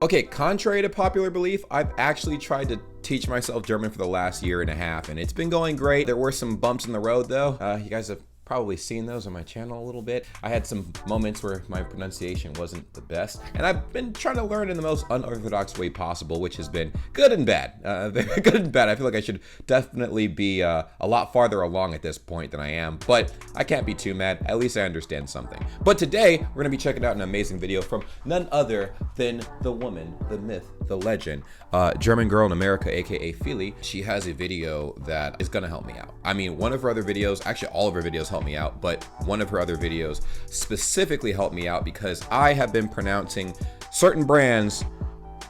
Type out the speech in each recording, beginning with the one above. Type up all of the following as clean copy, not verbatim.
Okay, contrary to popular belief, I've actually tried to teach myself German for the last year and a half, and it's been going great. There were some bumps in the road though. You guys have probably seen those on my channel a little bit. I had some moments where my pronunciation wasn't the best, and I've been trying to learn in the most unorthodox way possible, which has been good and bad. Very good and bad. I feel like I should definitely be a lot farther along at this point than I am, but I can't be too mad. At least I understand something. But today, we're gonna be checking out an amazing video from none other than the woman, the myth, the legend, German girl in America, aka Philly. She has a video that is gonna help me out. I mean, one of her other videos, actually all of her videos help me out, but one of her other videos specifically helped me out because I have been pronouncing certain brands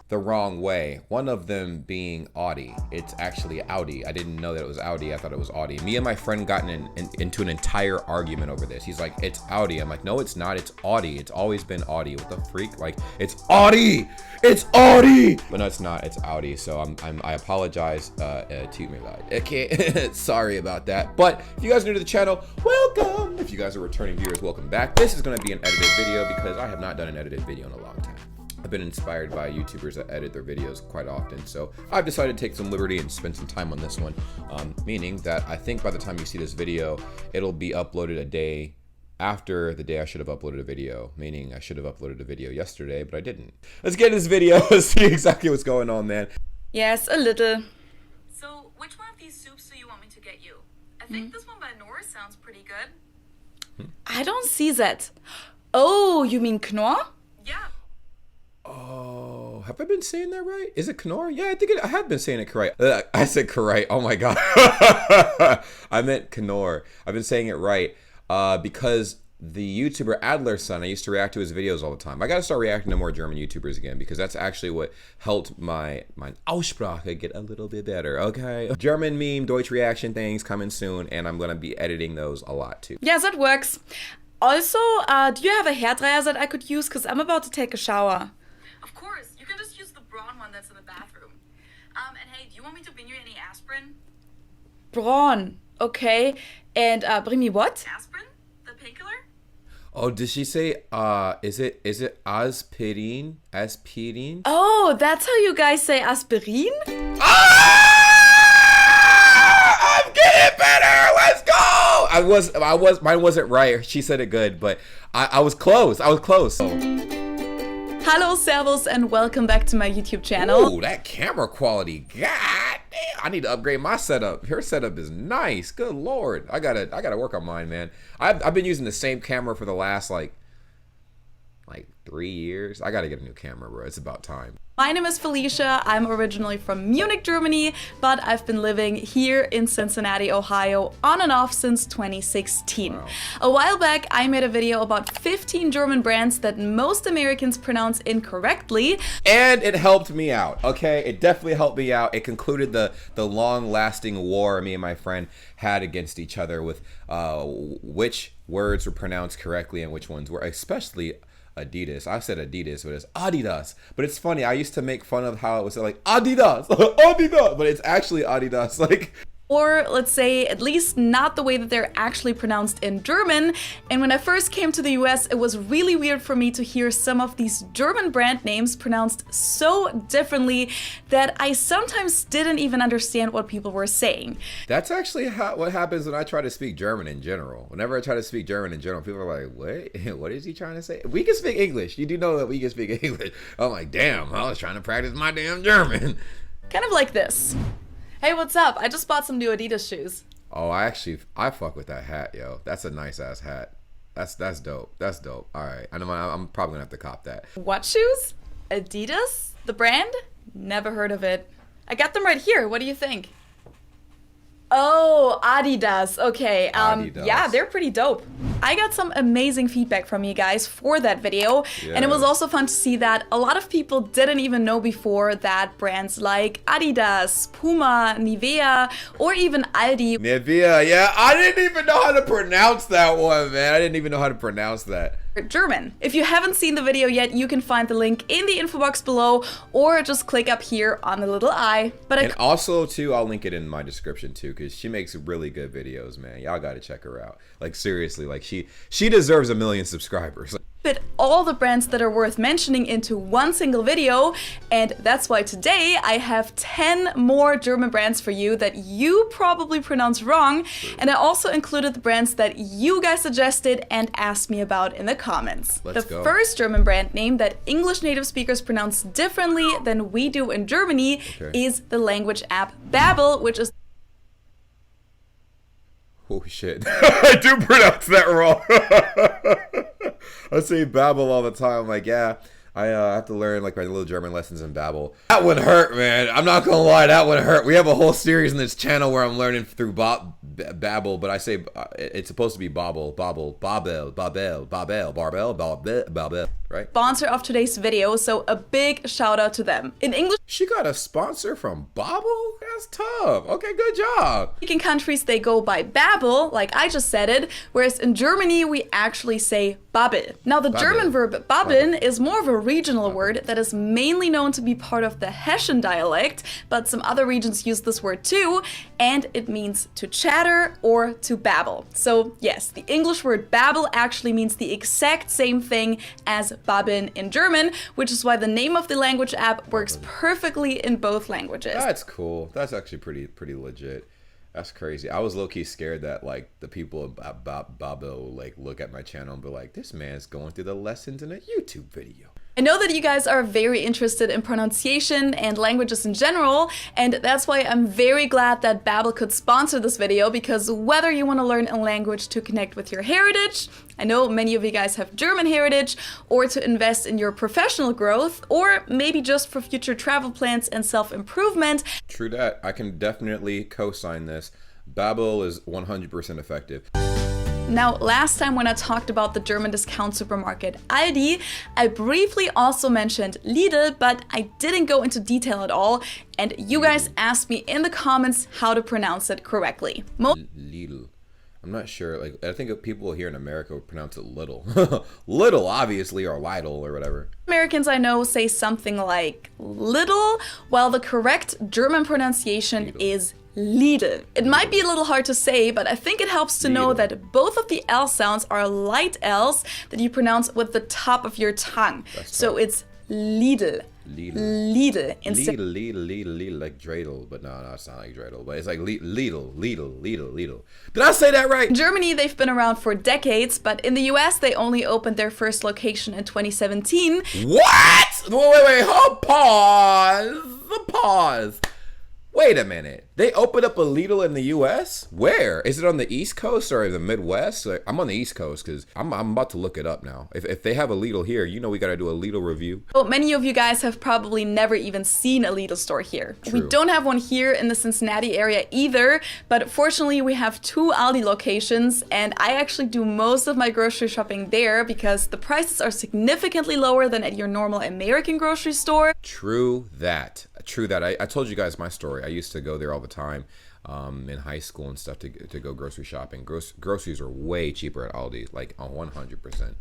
the wrong way. One of them being Audi. It's actually Audi. I didn't know that it was Audi. I thought it was Audi. Me and my friend got into an entire argument over this. He's like, it's Audi. I'm like, no, it's not. It's Audi. It's always been Audi. What the freak? Like, it's Audi. It's Audi. But no, it's not. It's Audi. So I apologize to me. Okay, sorry about that. But if you guys are new to the channel, welcome. If you guys are returning viewers, welcome back. This is going to be an edited video because I have not done an edited video in a long time. I've been inspired by YouTubers that edit their videos quite often, so I've decided to take some liberty and spend some time on this one, meaning that I think by the time you see this video, it'll be uploaded a day after the day I should have uploaded a video, meaning I should have uploaded a video yesterday, but I didn't. Let's get into this video and see exactly what's going on, man. Yes, a little. So, which one of these soups do you want me to get you? I think this one by Knorr sounds pretty good. I don't see that. Oh, you mean Knorr? Yeah. Oh, have I been saying that right? Is it Knorr? Yeah, I think I have been saying it correct. I said correct. Oh my god. I meant Knorr. I've been saying it right because the YouTuber Adler's son, I used to react to his videos all the time. I got to start reacting to more German YouTubers again because that's actually what helped my Aussprache get a little bit better, okay? German meme, Deutsch reaction things coming soon, and I'm going to be editing those a lot too. Yes, that works. Also, do you have a hairdryer that I could use? Because I'm about to take a shower. Of course. You can just use the braun one that's in the bathroom. And hey, do you want me to bring you any aspirin? Braun. Okay. And bring me what? Aspirin? The painkiller? Oh, did she say, is it aspirin? Aspirin? Oh, that's how you guys say aspirin? I'm getting better. Let's go. Mine wasn't right. She said it good, but I was close. I was close. Hello, servus, and welcome back to my YouTube channel. Ooh, that camera quality. God damn. I need to upgrade my setup. Her setup is nice. Good Lord. I gotta work on mine, man. I've been using the same camera for the last like 3 years. I gotta get a new camera, bro. It's about time. My name is Felicia. I'm originally from Munich, Germany, but I've been living here in Cincinnati, Ohio, on and off since 2016. Wow. A while back, I made a video about 15 German brands that most Americans pronounce incorrectly. And it helped me out, okay? It definitely helped me out. It concluded the long-lasting war me and my friend had against each other with which words were pronounced correctly and which ones were, especially Adidas. I said Adidas, but it's Adidas. But it's funny, I used to make fun of how it was like Adidas, Adidas, but it's actually Adidas. Like, Or let's say at least not the way that they're actually pronounced in German. And when I first came to the US, it was really weird for me to hear some of these German brand names pronounced so differently that I sometimes didn't even understand what people were saying. that's actually what happens when I try to speak German in general. Whenever I try to speak German in general, people are like, what? What is he trying to say? We can speak English. You do know that we can speak English. I'm like, damn, I was trying to practice my damn German. Kind of like this. Hey, what's up? I just bought some new Adidas shoes. Oh, I fuck with that hat, yo. That's a nice ass hat. That's dope. That's dope. All right, I know I'm probably gonna have to cop that. What shoes? Adidas? The brand? Never heard of it. I got them right here. What do you think? Oh, Adidas. Okay. Adidas. Yeah, they're pretty dope. I got some amazing feedback from you guys for that video, and it was also fun to see that a lot of people didn't even know before that brands like Adidas, Puma, Nivea, or even Aldi. Nivea, yeah, I didn't even know how to pronounce that one, man. I didn't even know how to pronounce that. German. If you haven't seen the video yet, you can find the link in the info box below, or just click up here on the little eye. And also too, I'll link it in my description too, because she makes really good videos, man. Y'all gotta check her out. Like seriously, like she deserves 1 million subscribers. fit all the brands that are worth mentioning into one single video, and that's why today I have 10 more German brands for you that you probably pronounce wrong, and I also included the brands that you guys suggested and asked me about in the comments. Let's the go. first German brand name that English native speakers pronounce differently than we do in Germany is the language app Babbel, which is Holy shit. I do pronounce that wrong. I say Babbel all the time. Like, yeah, I have to learn like my little German lessons in Babbel. That would hurt, man. I'm not gonna lie, that would hurt. We have a whole series in this channel where I'm learning through Babbel, but I say it's supposed to be Babel, right? sponsor of today's video, so a big shout out to them. In English She got a sponsor from Babbel? That's tough. Okay, good job. speaking countries, they go by Babbel, like I just said it, whereas in Germany we actually say Babbel. Now the German verb babbeln is more of a regional word that is mainly known to be part of the Hessian dialect, but some other regions use this word too, and it means to chatter or to babble. So yes, the English word Babbel actually means the exact same thing as babbeln in German, which is why the name of the language app works perfectly in both languages. That's cool. That's actually pretty legit. That's crazy. I was low-key scared that like the people at Babbel like look at my channel and be like, this man's going through the lessons in a YouTube video. I know that you guys are very interested in pronunciation and languages in general, and that's why I'm very glad that Babbel could sponsor this video, because whether you want to learn a language to connect with your heritage, I know many of you guys have German heritage, or to invest in your professional growth, or maybe just for future travel plans and self-improvement. True that. I can definitely co-sign this. Babbel is 100% effective. Now, last time when I talked about the German discount supermarket Aldi, I briefly also mentioned Lidl, but I didn't go into detail at all, and you guys asked me in the comments how to pronounce it correctly. Lidl. I'm not sure. Like, I think people here in America would pronounce it little. Little, obviously, or Lidl or whatever. Americans I know say something like little, while the correct German pronunciation is Lidl. It might be a little hard to say, but I think it helps to know that both of the L sounds are light L's that you pronounce with the top of your tongue. So it's Lidl. Lidl. Instead Lidl, like dreidel, but no, it's not like dreidel, but it's like Lidl. Did I say that right? in Germany, they've been around for decades, but in the US, they only opened their first location in 2017. What? Wait, hold, pause. Wait a minute. They opened up a Lidl in the U.S.? Where? Is it on the East Coast or the Midwest? Like, I'm on the East Coast because I'm about to look it up now. If they have a Lidl here, you know we got to do a Lidl review. Well, many of you guys have probably never even seen a Lidl store here. True. We don't have one here in the Cincinnati area either, but fortunately we have 2 Aldi locations, and I actually do most of my grocery shopping there because the prices are significantly lower than at your normal American grocery store. True that. I told you guys my story. I used to go there all the time in high school and stuff to go grocery shopping. Groceries are way cheaper at Aldi, like 100%.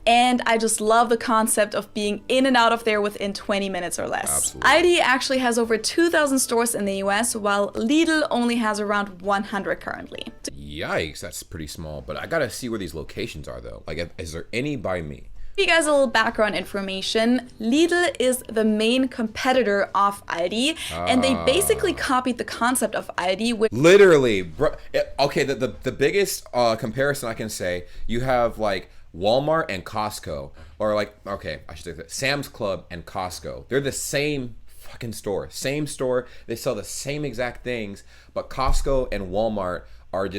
And I just love the concept of being in and out of there within 20 minutes or less. Absolutely. Aldi actually has over 2,000 stores in the US, while Lidl only has around 100 currently. Yikes, that's pretty small. But I gotta see where these locations are though. Like, is there any by me? Give you guys a little background information. Lidl is the main competitor of Aldi, and they basically copied the concept of Aldi with Literally, bro. Okay, the biggest comparison I can say, you have like Walmart and Costco, or like, okay, I should say that, Sam's Club and Costco. They're the same fucking store, same store. They sell the same exact things, but Costco and Walmart are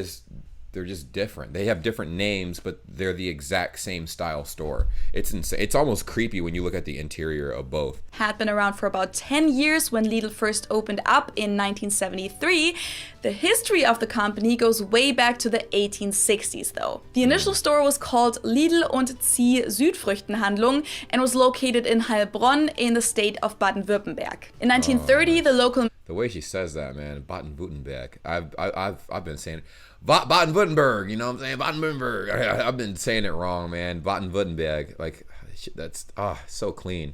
they're just different. They have different names, but they're the exact same style store. It's insane. It's almost creepy when you look at the interior of both. had been around for about 10 years when Lidl first opened up in 1973. The history of the company goes way back to the 1860s though. The initial store was called Lidl und Zieh Südfrüchtenhandlung and was located in Heilbronn in the state of Baden-Württemberg. In 1930, the local The way she says that, man, Baden-Württemberg. I've been saying it. Baden-Württemberg, you know what I'm saying? Baden-Württemberg. I've been saying it wrong, man. Baden-Württemberg. Like, that's so clean.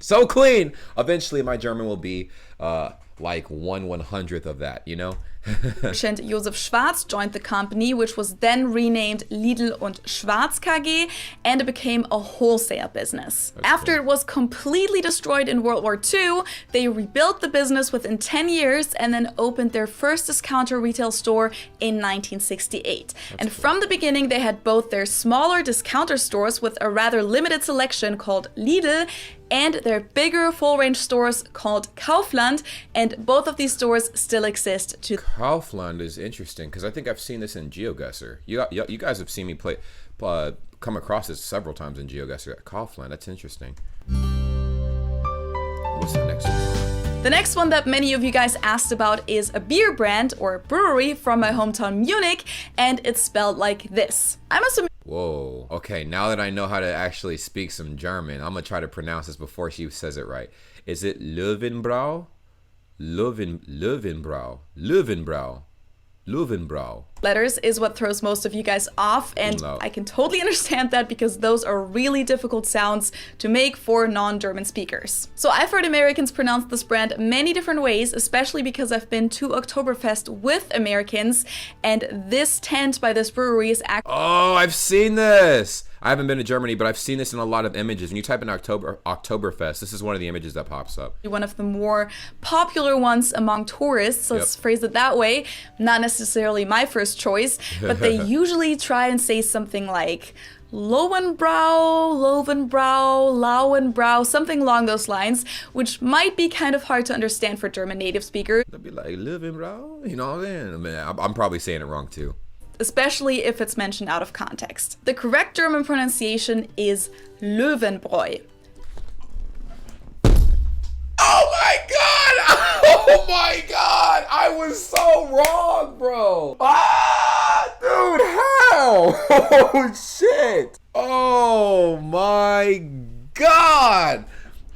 Eventually my German will be like 1/100th of that, you know? Merchant Josef Schwarz joined the company, which was then renamed Lidl und Schwarz KG, and it became a wholesale business. After it was completely destroyed in World War II, they rebuilt the business within 10 years and then opened their first discounter retail store in 1968. And from the beginning, they had both their smaller discounter stores with a rather limited selection called Lidl, and their bigger full-range stores called Kaufland, and both of these stores still exist to. Kaufland is interesting because I think I've seen this in GeoGuessr. You guys have seen me come across this several times in GeoGuessr. Kaufland, that's interesting. What's the next one? The next one that many of you guys asked about is a beer brand or brewery from my hometown Munich, and it's spelled like this. I'm assuming. Whoa. Okay, now that I know how to actually speak some German, I'm gonna try to pronounce this before she says it right. Is it Löwenbrau? Löwenbrau. Letters is what throws most of you guys off, and I can totally understand that because those are really difficult sounds to make for non-German speakers. So I've heard Americans pronounce this brand many different ways, especially because I've been to Oktoberfest with Americans, and this tent by this brewery is actually. Oh, I've seen this! I haven't been to Germany, but I've seen this in a lot of images. When you type in Oktoberfest, this is one of the images that pops up. One of the more popular ones among tourists, let's phrase it that way. Not necessarily my first choice, but they usually try and say something like Lowenbrau, something along those lines, which might be kind of hard to understand for German native speakers. They'll be like, Löwenbrau? You know what I'm saying? I'm probably saying it wrong too. Especially if it's mentioned out of context. The correct German pronunciation is Löwenbräu. Oh my god! Oh my god! I was so wrong, bro! Ah! Dude, how? Oh shit! Oh my god!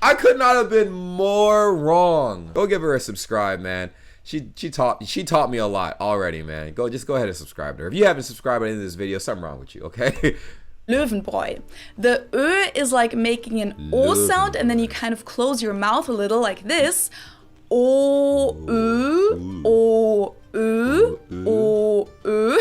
I could not have been more wrong. Go give her a subscribe, man. She taught me a lot already, man. Just go ahead and subscribe to her. If you haven't subscribed by the end of this video, something wrong with you, okay? Löwenbräu. The Ö is like making an O sound, and then you kind of close your mouth a little like this. O, Ö, O, Ö, O, Ö.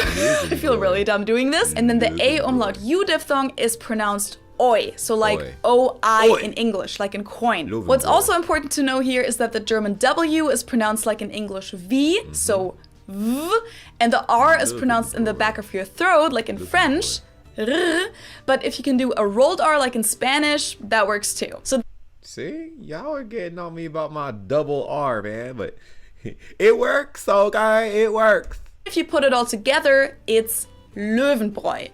I feel really dumb doing this. And then the A umlaut U diphthong is pronounced Oi, so like O-I in English, like in coin. What's also important to know here is that the German W is pronounced like in English V, so V, and the R is pronounced in the back of your throat, like in French, R, but if you can do a rolled R like in Spanish, that works too. So see, y'all are getting on me about my double R, man, but it works, okay, it works. If you put it all together, it's Löwenbräu.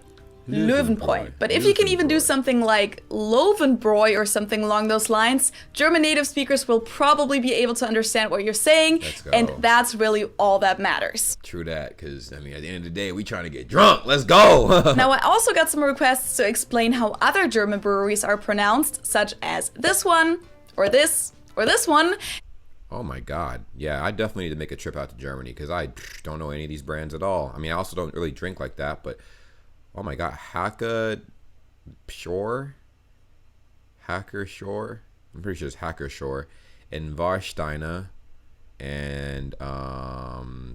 Löwenbräu. But if you can even do something like Lovenbräu or something along those lines, German native speakers will probably be able to understand what you're saying, and that's really all that matters. True that, because, I mean, at the end of the day, we trying to get drunk. Let's go! Now, I also got some requests to explain how other German breweries are pronounced, such as this one, or this one. Oh my god. Yeah, I definitely need to make a trip out to Germany, because I don't know any of these brands at all. I mean, I also don't really drink like that, but oh my god, Hacker Shore? I'm pretty sure it's Hacker Shore. And Warsteiner. And,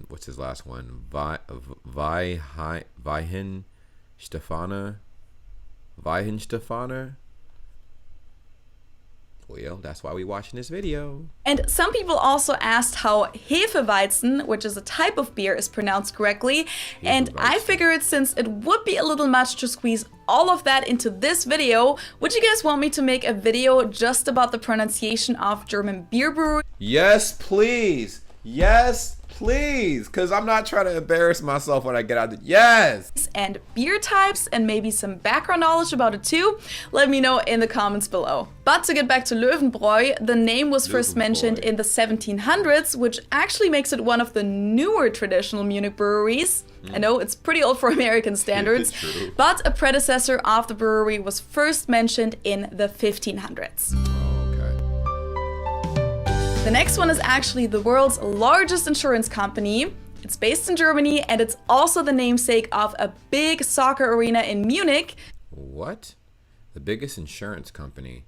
what's his last one? Weihenstephaner? Well, that's why we're watching this video. And some people also asked how Hefeweizen, which is a type of beer, is pronounced correctly. And I figured since it would be a little much to squeeze all of that into this video, would you guys want me to make a video just about the pronunciation of German beer breweries? Yes, please. Yes, please. Because I'm not trying to embarrass myself when I get out there. Yes. And beer types and maybe some background knowledge about it too. Let me know in the comments below. But to get back to Löwenbräu, the name was first mentioned in the 1700s, which actually makes it one of the newer traditional Munich breweries. I know it's pretty old for American standards, but a predecessor of the brewery was first mentioned in the 1500s. The next one is actually the world's largest insurance company. It's based in Germany, and it's also the namesake of a big soccer arena in Munich. What? The biggest insurance company?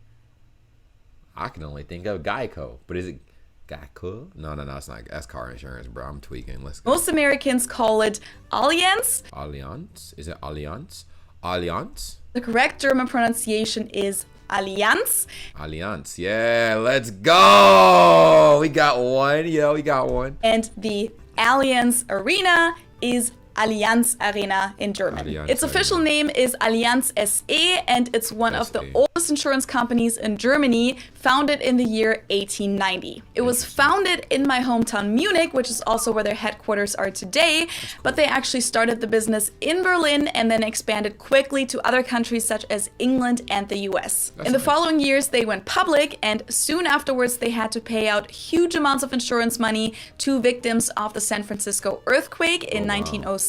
I can only think of Geico, but is it Geico? No, it's not. That's car insurance, bro. I'm tweaking. Let's go. Most Americans call it Allianz. Allianz? Is it Allianz? Allianz? The correct German pronunciation is Allianz. Allianz. Yeah, let's go. We got one. Yeah, we got one. And the Allianz Arena is Allianz Arena in German. Allianz its official Arena. name is Allianz SE, and it's one of the oldest insurance companies in Germany, founded in the year 1890. It was founded in my hometown Munich, which is also where their headquarters are today, but they actually started the business in Berlin and then expanded quickly to other countries such as England and the US. In the following years, they went public, and soon afterwards, they had to pay out huge amounts of insurance money to victims of the San Francisco earthquake in 1906.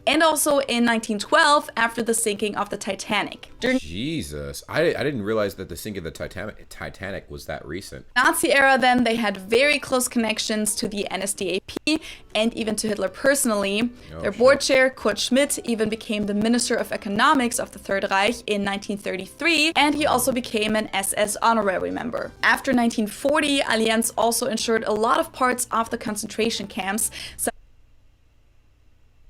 And also in 1912 after the sinking of the Titanic. During Jesus, I didn't realize that the sinking of the Titanic was that recent. the Nazi era, then, they had very close connections to the NSDAP and even to Hitler personally. Their board chair, Kurt Schmidt, even became the Minister of Economics of the Third Reich in 1933, and he also became an SS honorary member. After 1940, Allianz also insured a lot of parts of the concentration camps, such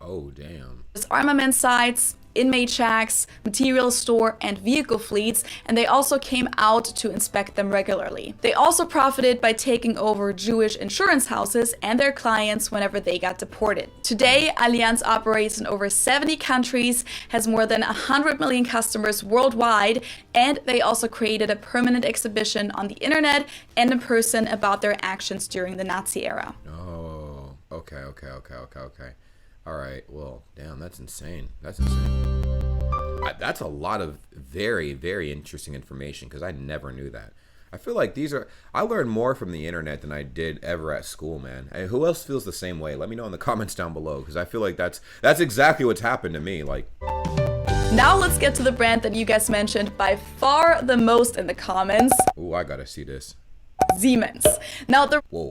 Oh, damn. as armament sites, inmate shacks, material store, and vehicle fleets, and they also came out to inspect them regularly. They also profited by taking over Jewish insurance houses and their clients whenever they got deported. Today, Allianz operates in over 70 countries, has more than 100 million customers worldwide, and they also created a permanent exhibition on the internet and in person about their actions during the Nazi era. Oh, okay. All right, well, damn, that's insane. That's insane. That's a lot of very, very interesting information because I never knew that. I feel like I learned more from the internet than I did ever at school, man. Hey, who else feels the same way? Let me know in the comments down below because I feel like that's exactly what's happened to me. Like, now let's get to the brand that you guys mentioned by far the most in the comments. ooh, I gotta see this. Siemens. Now the Whoa,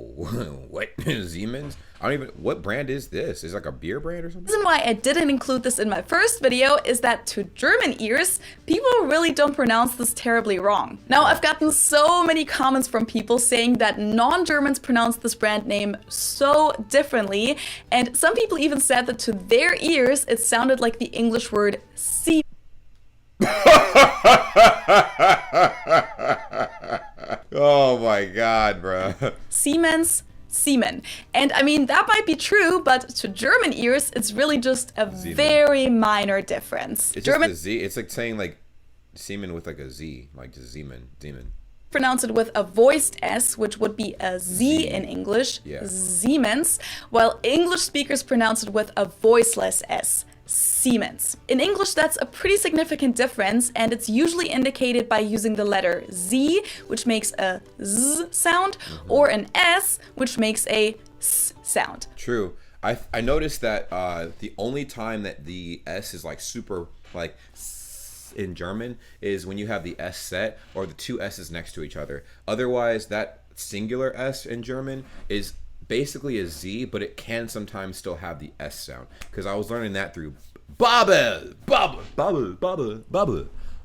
what? Siemens? I don't even, what brand is this? Is it like a beer brand or something? reason why I didn't include this in my first video is that to German ears, people really don't pronounce this terribly wrong. Now, I've gotten so many comments from people saying that non-Germans pronounce this brand name so differently, and some people even said that to their ears, it sounded like the English word Siemens. Oh my god, bro. Siemens, Siemen. And I mean, that might be true, but to German ears, it's really just a very minor difference. It's German just a Z. It's like saying like semen with like a Z, like just Zeman. pronounce it with a voiced S, which would be a Z in English, Yeah. Siemens, while English speakers pronounce it with a voiceless S, Siemens. In English, that's a pretty significant difference, and it's usually indicated by using the letter Z, which makes a Z sound, or an S, which makes a S sound. True. I noticed that the only time that the S is like super like in German is when you have the S set or the two S's next to each other. Otherwise, that singular S in German is basically a Z, but it can sometimes still have the S sound. Because I was learning that through Bubble,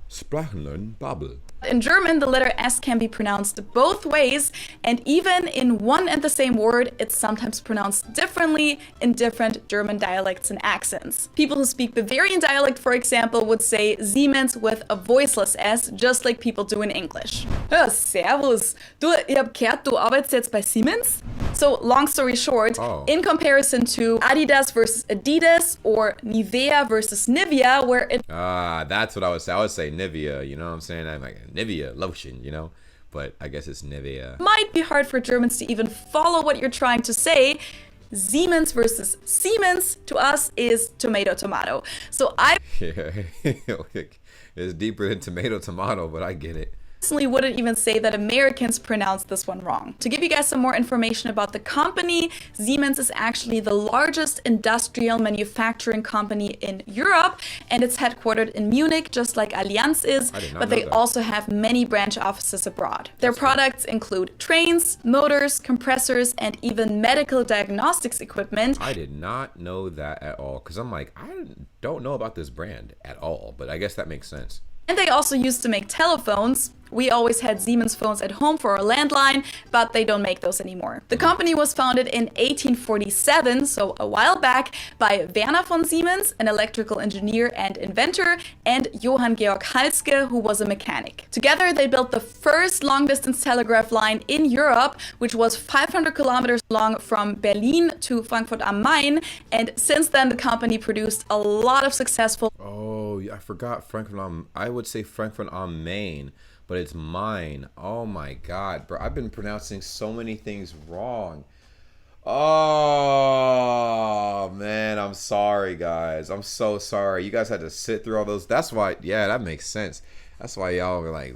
Sprachen lernen, Bubble. In German, the letter S can be pronounced both ways, and even in one and the same word, it's sometimes pronounced differently in different German dialects and accents. People who speak Bavarian dialect, for example, would say Siemens with a voiceless S, just like people do in English. Ja, servus. Du, ich hab gehört, du arbeitest jetzt bei Siemens? So, long story short, in comparison to Adidas versus Adidas or Nivea versus Nivea, where it That's what I would say. I would say Nivea, you know what I'm saying? I'm like Nivea lotion, you know? But I guess it's Nivea. might be hard for Germans to even follow what you're trying to say. Siemens versus Siemens to us is tomato tomato. So I It's deeper than tomato, but I get it. personally wouldn't even say that Americans pronounce this one wrong. To give you guys some more information about the company, Siemens is actually the largest industrial manufacturing company in Europe, and it's headquartered in Munich, just like Allianz is, but they also have many branch offices abroad. Their products include trains, motors, compressors, and even medical diagnostics equipment. I did not know that at all, because I'm like, I don't know about this brand at all, but I guess that makes sense. And they also used to make telephones, We always had Siemens phones at home for our landline, but they don't make those anymore. The company was founded in 1847, so a while back, by Werner von Siemens, an electrical engineer and inventor, and Johann Georg Halske, who was a mechanic. Together, they built the first long-distance telegraph line in Europe, which was 500 kilometers long from Berlin to Frankfurt am Main, and since then the company produced a lot of successful... Oh, I forgot I would say Frankfurt am Main, but it's mine. Oh my God, bro. I've been pronouncing so many things wrong. Oh, man. I'm sorry, guys. I'm so sorry. You guys had to sit through all those. That's why, yeah, that makes sense. That's why y'all were like,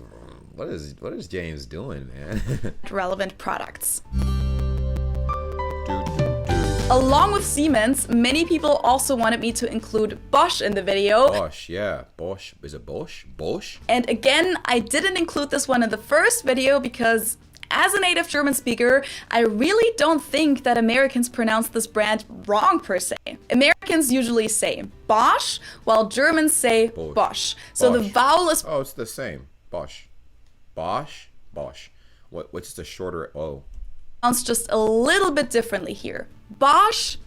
what is James doing, man? relevant products. Along with Siemens, many people also wanted me to include Bosch in the video. Bosch, yeah. Bosch. Is it Bosch? Bosch? And again, I didn't include this one in the first video because as a native German speaker, I really don't think that Americans pronounce this brand wrong per se. Americans usually say Bosch, while Germans say Bosch. So Bosch. the vowel is... Oh, it's the same. Bosch. Bosch? Bosch. What's the shorter O? pronounced just a little bit differently here. Bosch,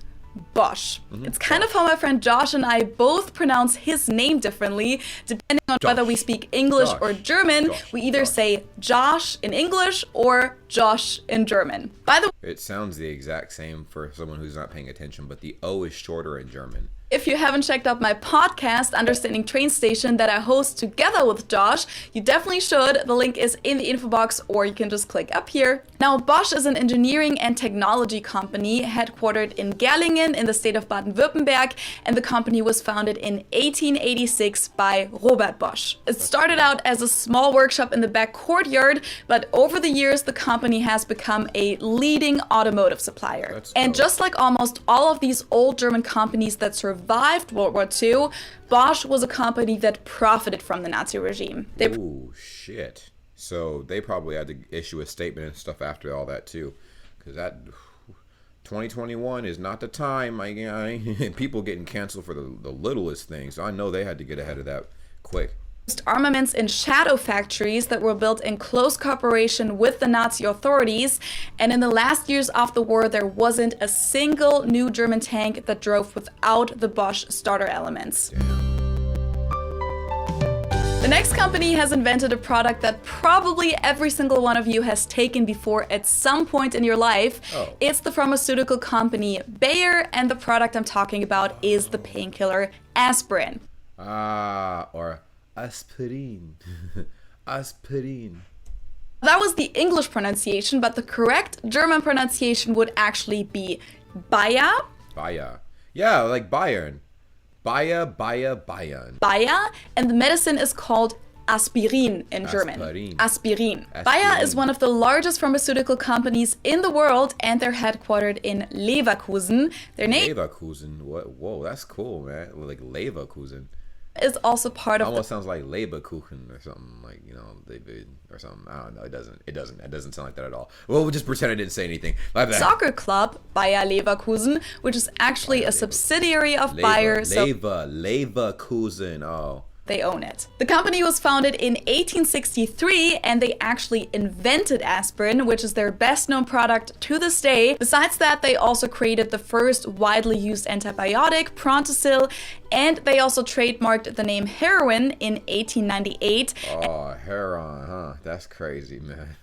Bosch. It's kind of how my friend Josh and I both pronounce his name differently, depending on whether we speak English or German. We either say Josh in English or Josh in German. By the way, it sounds the exact same for someone who's not paying attention, but the O is shorter in German. if you haven't checked out my podcast, Understanding Train Station, that I host together with Josh, you definitely should. The link is in the info box, or you can just click up here. Now, Bosch is an engineering and technology company headquartered in Gerlingen in the state of Baden-Württemberg, and the company was founded in 1886 by Robert Bosch. It started out as a small workshop in the back courtyard, but over the years, the company has become a leading automotive supplier. And just like almost all of these old German companies that survived World War II, Bosch was a company that profited from the Nazi regime. Ooh, shit. So they probably had to issue a statement and stuff after all that too, because that 2021 is not the time. People getting canceled for the littlest things. I know they had to get ahead of that quick. Armaments in shadow factories that were built in close cooperation with the Nazi authorities, and in the last years of the war there wasn't a single new German tank that drove without the Bosch starter elements. Damn. The next company has invented a product that probably every single one of you has taken before at some point in your life. It's the pharmaceutical company Bayer, and the product I'm talking about is the painkiller aspirin. Or aspirin. Aspirin. That was the English pronunciation, but the correct German pronunciation would actually be Bayer. Bayer. Yeah, like Bayern. Bayer, Bayern. Bayer, and the medicine is called Aspirin in German. Aspirin. Bayer is one of the largest pharmaceutical companies in the world, and they're headquartered in Leverkusen. Their name Leverkusen. Whoa, that's cool, man. Like Leverkusen. Is also part of. Almost sounds like Leberkuchen or something, like, you know, or something. I don't know. It doesn't sound like that at all. Well, we'll just pretend I didn't say anything. Like that. Soccer club Bayer Leverkusen, which is actually a subsidiary of Bayer. Leverkusen. Oh. They own it. The company was founded in 1863, and they actually invented aspirin, which is their best known product to this day. Besides that, they also created the first widely used antibiotic, Prontosil, and they also trademarked the name heroin in 1898. Oh, heroin, huh? That's crazy, man.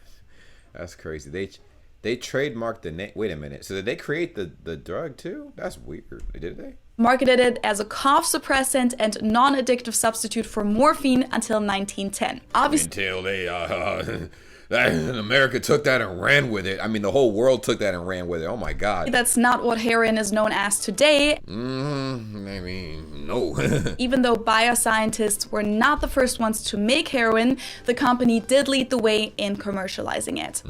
That's crazy. They trademarked the name. Wait a minute. So did they create the drug too? That's weird. Did they? Marketed it as a cough suppressant and non-addictive substitute for morphine until 1910. Obviously, until they America took that and ran with it. I mean, the whole world took that and ran with it. Oh my God. That's not what heroin is known as today. Maybe no. Even though bioscientists were not the first ones to make heroin, the company did lead the way in commercializing it.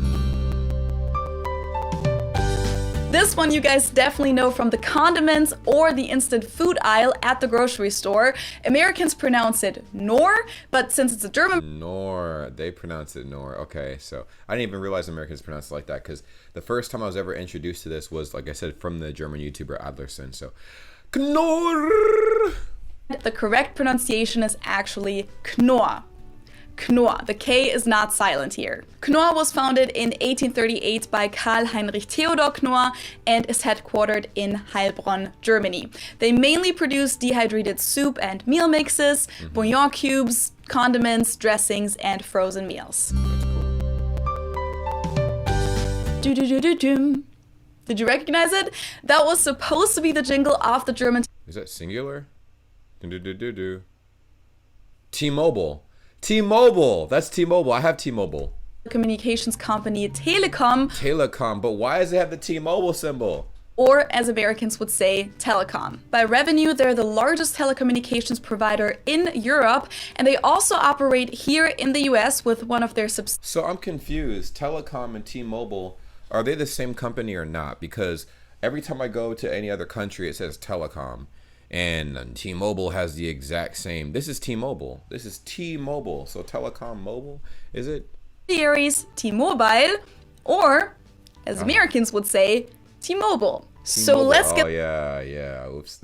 This one you guys definitely know from the condiments or the instant food aisle at the grocery store. Americans pronounce it Knorr, but since it's a German... Knorr. They pronounce it Knorr. Okay, so I didn't even realize Americans pronounce it like that, because the first time I was ever introduced to this was, like I said, from the German YouTuber Adlerson. So, Knorr! The correct pronunciation is actually Knorr. Knorr. The K is not silent here. Knorr was founded in 1838 by Karl Heinrich Theodor Knorr and is headquartered in Heilbronn, Germany. They mainly produce dehydrated soup and meal mixes, bouillon cubes, condiments, dressings, and frozen meals. Do-do-do-do-dum. Did you recognize it? That was supposed to be the jingle of the German... Is that singular? Do-do-do-do-do. T-Mobile. T-Mobile. That's T-Mobile. I have T-Mobile. ...communications company Telekom. Telecom. But why does it have the T-Mobile symbol? Or, as Americans would say, telecom. By revenue, they're the largest telecommunications provider in Europe, and they also operate here in the US with one of their subsidiaries. So I'm confused. Telecom and T-Mobile, are they the same company or not? Because every time I go to any other country, it says Telecom. And T-Mobile has the exact same. This is T-Mobile. This is T-Mobile. So Telecom Mobile, is it? T-Mobile, or, as Americans would say, T-Mobile. So let's get oops.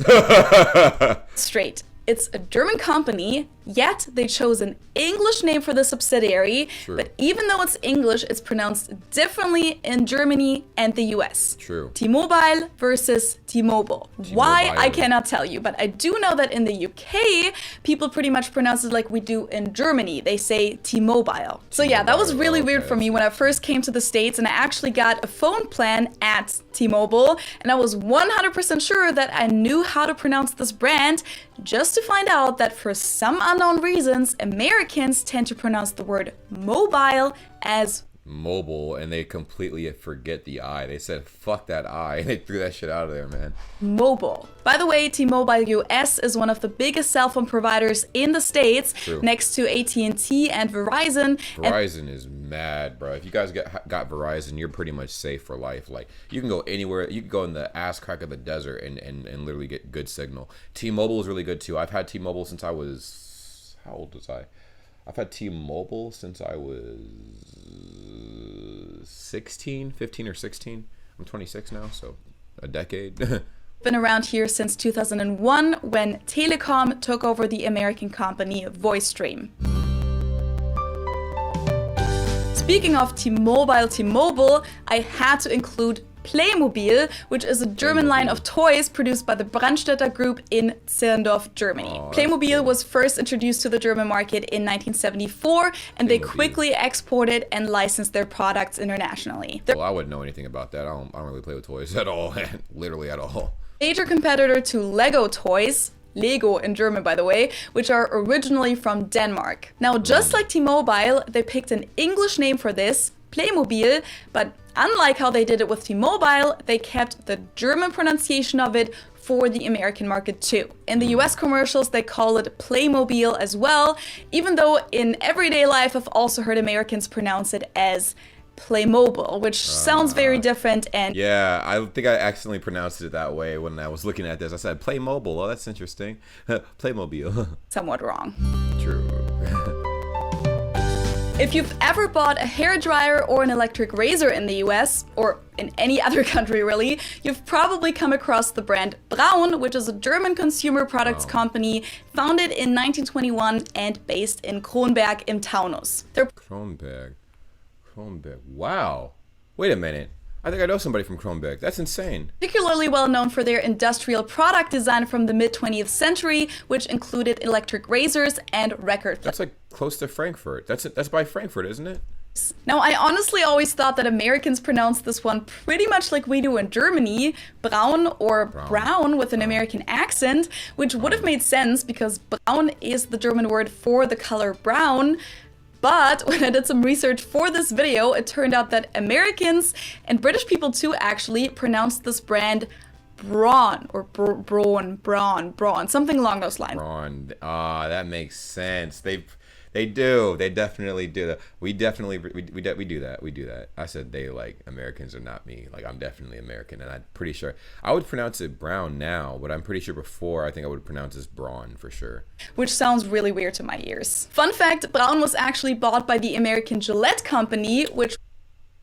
straight. It's a German company, yet they chose an English name for the subsidiary. True. But even though it's English, it's pronounced differently in Germany and the US. True. T-Mobile versus T-Mobile. Why, I cannot tell you, but I do know that in the UK, people pretty much pronounce it like we do in Germany. They say T-Mobile. So yeah, that was really weird for me when I first came to the States and I actually got a phone plan at T-Mobile, and I was 100% sure that I knew how to pronounce this brand, just to find out that for some unknown reasons, Americans tend to pronounce the word mobile as Mobile, and they completely forget the I. They said, fuck that I, and they threw that shit out of there, man. mobile. By the way, T-Mobile US is one of the biggest cell phone providers in the States, True. next to AT&T and Verizon. Verizon is mad, bro. If you guys got Verizon, you're pretty much safe for life. Like, you can go anywhere. You can go in the ass crack of the desert and literally get good signal. T-Mobile is really good, too. I've had T-Mobile since I was... How old was I? I've had T-Mobile since I was 15 or 16. I'm 26 now, so a decade. Been around here since 2001 when Telekom took over the American company VoiceStream. Speaking of T-Mobile, I had to include Playmobil, which is a German line of toys produced by the Brandstätter Group in Zirndorf, Germany. Playmobil was first introduced to the German market in 1974, and they quickly exported and licensed their products internationally. Well, I wouldn't know anything about that. I don't really play with toys at all, literally at all. Major competitor to Lego toys, Lego in German by the way, which are originally from Denmark. Now, just like T-Mobile, they picked an English name for this, Playmobil, but unlike how they did it with T-Mobile, they kept the German pronunciation of it for the American market too. In the US commercials, they call it Playmobil as well, even though in everyday life I've also heard Americans pronounce it as Playmobil, which sounds very different. And yeah, I think I accidentally pronounced it that way when I was looking at this. I said Playmobil. Oh, that's interesting. Playmobil. somewhat wrong. True. If you've ever bought a hairdryer or an electric razor in the US, or in any other country really, you've probably come across the brand Braun, which is a German consumer products company founded in 1921 and based in Kronberg im Taunus. Kronberg. Wow. Wait a minute. I think I know somebody from Kronberg. That's insane. Particularly well known for their industrial product design from the mid-20th century, which included electric razors and record players. That's like close to Frankfurt. That's by Frankfurt, isn't it? Now, I honestly always thought that Americans pronounce this one pretty much like we do in Germany, Braun or brown with an American accent, which would have made sense because braun is the German word for the color brown. But when I did some research for this video, it turned out that Americans and British people too actually pronounce this brand Braun or Braun, something along those lines. Braun. That makes sense. They do. They definitely do that. We do that. We do that. I said they, like, Americans are not me. Like, I'm definitely American, and I'm pretty sure I would pronounce it brown now, but I'm pretty sure before I think I would pronounce this brawn for sure. Which sounds really weird to my ears. Fun fact, Braun was actually bought by the American Gillette company, which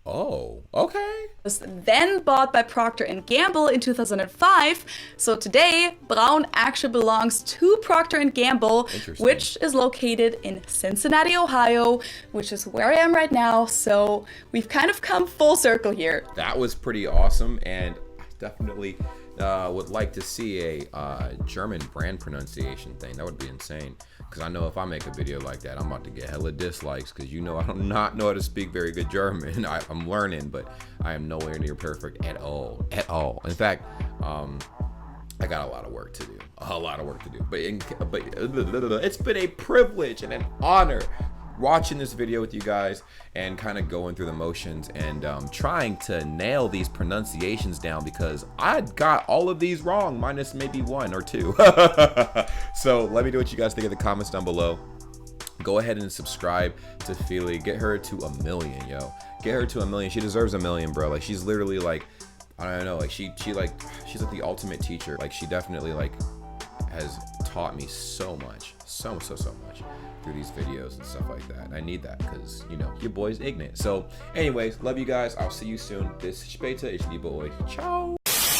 Oh, okay. Was then bought by Procter & Gamble in 2005. So today, Braun actually belongs to Procter & Gamble, which is located in Cincinnati, Ohio, which is where I am right now. So we've kind of come full circle here. That was pretty awesome, and I definitely would like to see a German brand pronunciation thing. That would be insane. Because I know if I make a video like that, I'm about to get hella dislikes, because you know I do not know how to speak very good German. I'm learning, but I am nowhere near perfect at all. In fact, I got a lot of work to do. But it's been a privilege and an honor watching this video with you guys and kind of going through the motions and trying to nail these pronunciations down, because I got all of these wrong minus maybe one or two. So let me know what you guys think in the comments down below. Go ahead and subscribe to Feely. Get her to 1 million, yo. Get her to 1 million. She deserves 1 million, bro. Like, she's literally like, I don't know, like she's like the ultimate teacher. Like, she definitely like has taught me so much, so much through these videos and stuff like that. I need that, because you know your boy's ignorant. So anyways, love you guys. I'll see you soon. This is Beta. It's the boy. Ciao.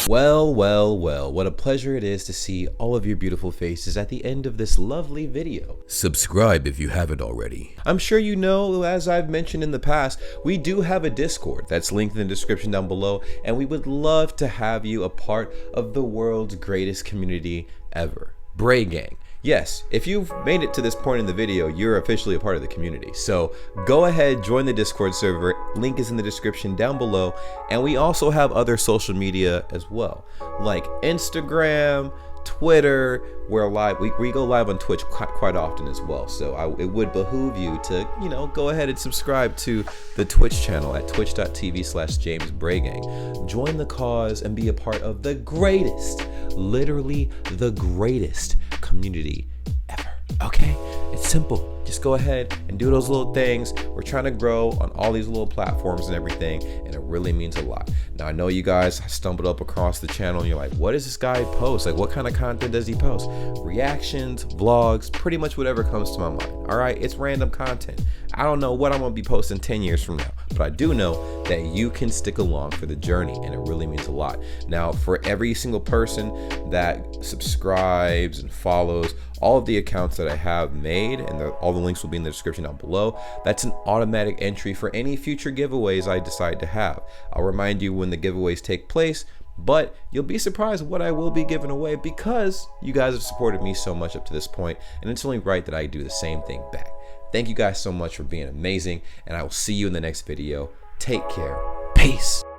Well, what a pleasure it is to see all of your beautiful faces at the end of this lovely video. Subscribe if you haven't already. I'm sure you know, as I've mentioned in the past, we do have a Discord that's linked in the description down below, and we would love to have you a part of the world's greatest community ever, Bray Gang. Yes, if you've made it to this point in the video, you're officially a part of the community. So go ahead, join the Discord server. Link is in the description down below. And we also have other social media as well, like Instagram, Twitter. We're live. We go live on Twitch quite often as well. So it would behoove you to, you know, go ahead and subscribe to the Twitch channel at twitch.tv/JamesBrayGang. Join the cause and be a part of the greatest, literally the greatest community ever. Okay, it's simple. Just go ahead and do those little things. We're trying to grow on all these little platforms and everything, and it really means a lot. Now, I know you guys stumbled up across the channel and you're like, what does this guy post? Like, what kind of content does he post? Reactions, vlogs, pretty much whatever comes to my mind. All right, it's random content. I don't know what I'm gonna be posting 10 years from now, but I do know that you can stick along for the journey, and it really means a lot. Now, for every single person that subscribes and follows all of the accounts that I have made, and all the links will be in the description down below, that's an automatic entry for any future giveaways I decide to have. I'll remind you when the giveaways take place, but you'll be surprised what I will be giving away, because you guys have supported me so much up to this point, and it's only right that I do the same thing back. Thank you guys so much for being amazing, and I will see you in the next video. Take care. Peace.